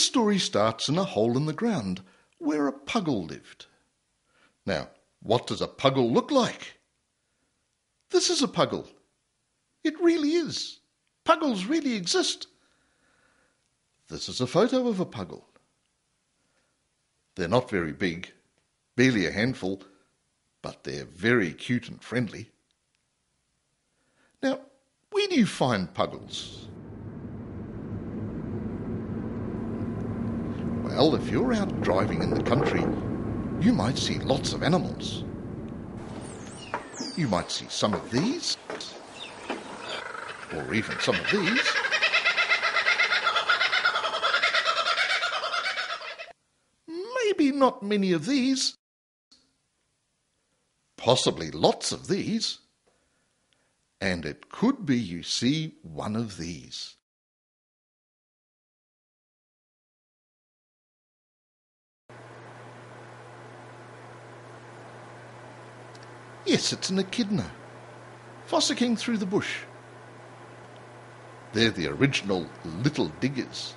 story starts in a hole in the ground where a puggle lived. Now, what does a puggle look like? This is a puggle. It really is. Puggles really exist. This is a photo of a puggle. They're not very big, barely a handful, but they're very cute and friendly. Now, where do you find puggles? Well, if you're out driving in the country, you might see lots of animals. You might see some of these, or even some of these. Maybe not many of these. Possibly lots of these. And it could be you see one of these. Yes, it's an echidna, fossicking through the bush. They're the original little diggers.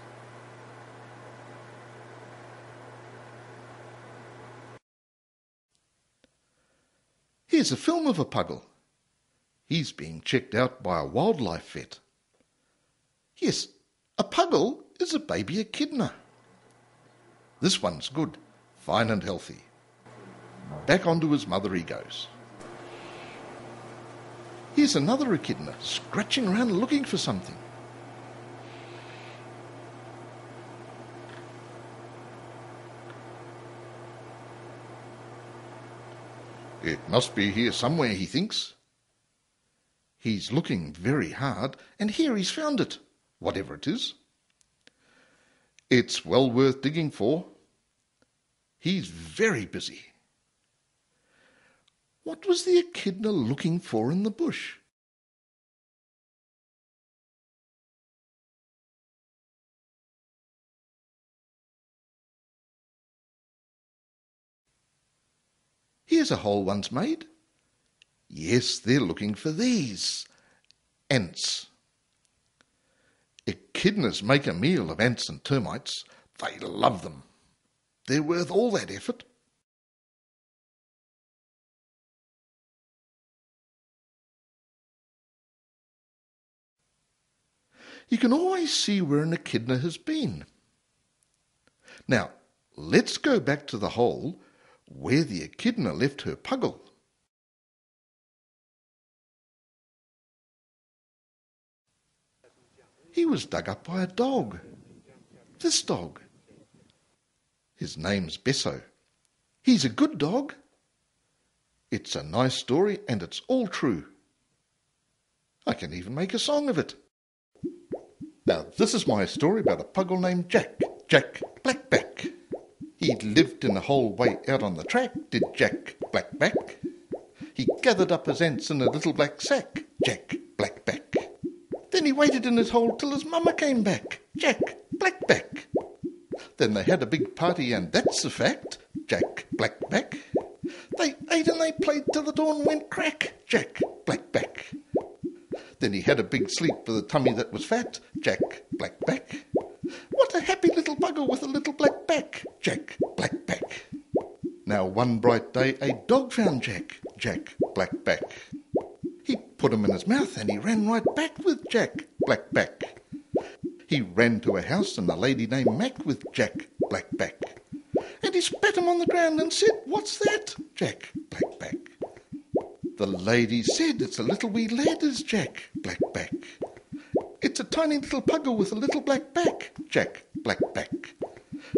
Here's a film of a puggle. He's being checked out by a wildlife vet. Yes, a puggle is a baby echidna. This one's good, fine and healthy. Back onto his mother he goes. Here's another echidna, scratching around looking for something. It must be here somewhere, he thinks. He's looking very hard, and here he's found it, whatever it is. It's well worth digging for. He's very busy. What was the echidna looking for in the bush? Here's a hole once made. Yes, they're looking for these. Ants. Echidnas make a meal of ants and termites. They love them. They're worth all that effort. You can always see where an echidna has been. Now, let's go back to the hole where the echidna left her puggle. He was dug up by a dog. This dog. His name's Besso. He's a good dog. It's a nice story and it's all true. I can even make a song of it. Now, this is my story about a puggle named Jack Blackback. He lived in a hole way out on the track, did Jack Blackback. He gathered up his ants in a little black sack, Jack Blackback. Then he waited in his hole till his mama came back, Jack Blackback. Then they had a big party and that's a fact, Jack Blackback. They ate and they played till the dawn went crack, Jack Blackback. Then he had a big sleep with a tummy that was fat, Jack Blackback. What a happy little bugger with a little black back, Jack Blackback. Now one bright day a dog found Jack Blackback. He put him in his mouth and he ran right back with Jack Blackback. He ran to a house and a lady named Mac with Jack Blackback. And he spat him on the ground and said, "What's that, Jack Blackback?" The lady said, "It's a little wee lad is Jack Blackback. It's a tiny little puggle with a little black back, Jack Blackback.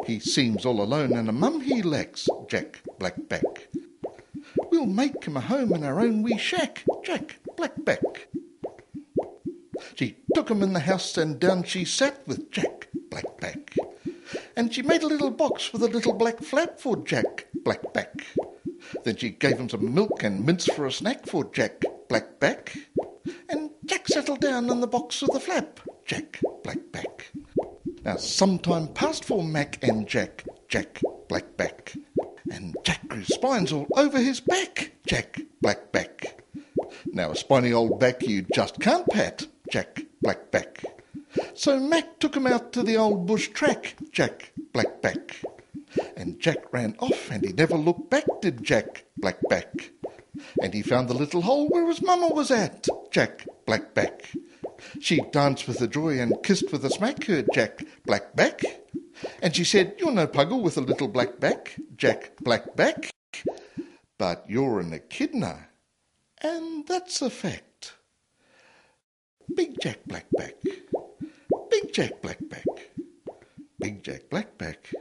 He seems all alone and a mum he lacks, Jack Blackback. We'll make him a home in our own wee shack, Jack Blackback." She took him in the house and down she sat with Jack Blackback. And she made a little box with a little black flap for Jack Blackback. Then she gave him some milk and mince for a snack for Jack Blackback. And Jack settled down in the box with the flap, Jack Blackback. Now some time passed for Mac and Jack Blackback. And Jack grew spines all over his back, Jack Blackback. Now a spiny old back you just can't pat, Jack Blackback. So Mac took him out to the old bush track, Jack Blackback. And Jack ran off and he never looked back, did Jack Blackback. And he found the little hole where his mamma was at, Jack Blackback. She danced with a joy and kissed with a smack her Jack Blackback. And she said, "You're no Puggle with a little black back, Jack Blackback. But you're an echidna, and that's a fact. Big Jack Blackback, Big Jack Blackback, Big Jack Blackback."